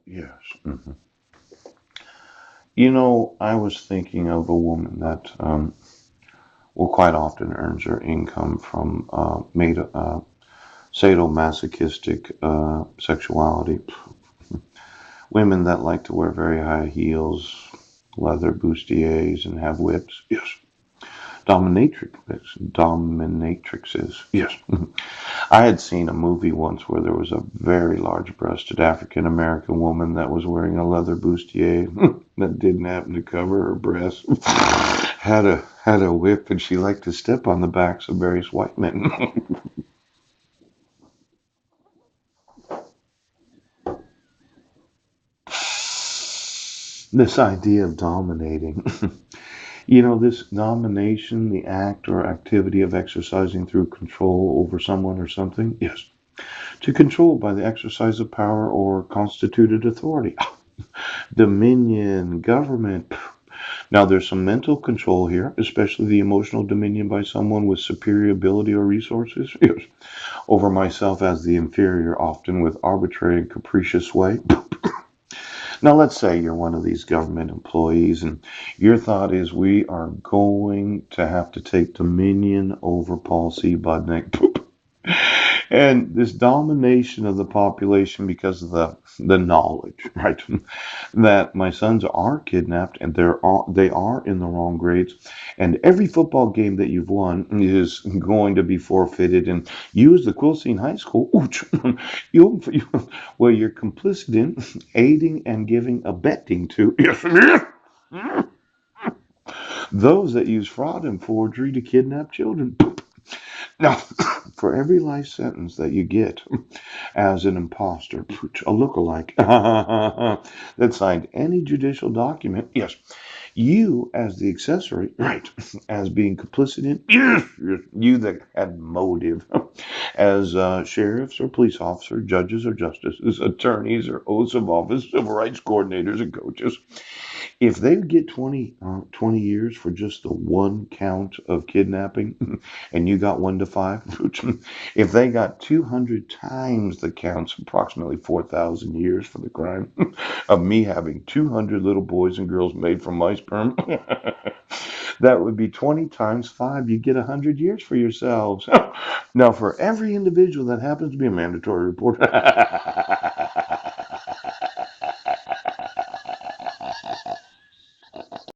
Yes. You know, I was thinking of a woman that, well, quite often earns her income from sadomasochistic sexuality. Women that like to wear very high heels, leather bustiers, and have whips. Yes. Dominatrixes. Yes. I had seen a movie once where there was a very large-breasted African American woman that was wearing a leather bustier that didn't happen to cover her breasts. Had a whip, and she liked to step on the backs of various white men. This idea of dominating. You know, this domination, the act or activity of exercising through control over someone or something. Yes. To control by the exercise of power or constituted authority. Dominion, government. Now, there's some mental control here, especially the emotional dominion by someone with superior ability or resources. Yes. Over myself as the inferior, often with arbitrary and capricious sway. Now, let's say you're one of these government employees, and your thought is we are going to have to take dominion over Paul C. Budnick. And this domination of the population because of the knowledge, right? That my sons are kidnapped and they are in the wrong grades, and every football game that you've won is going to be forfeited. And you, as the Quilcene High School, you well, you're complicit in aiding and giving abetting to those that use fraud and forgery to kidnap children. Now, for every life sentence that you get as an imposter, a lookalike that signed any judicial document, yes, you as the accessory, right, as being complicit in, yes, you that had motive, as sheriffs or police officers, judges or justices, attorneys or oaths of office, civil rights coordinators and coaches, if they get 20 years for just the one count of kidnapping and you got 1 to 5, if they got 200 times the counts, approximately 4,000 years for the crime of me having 200 little boys and girls made from my sperm, that would be 20 times 5. You get 100 years for yourselves. Now, for every individual that happens to be a mandatory report,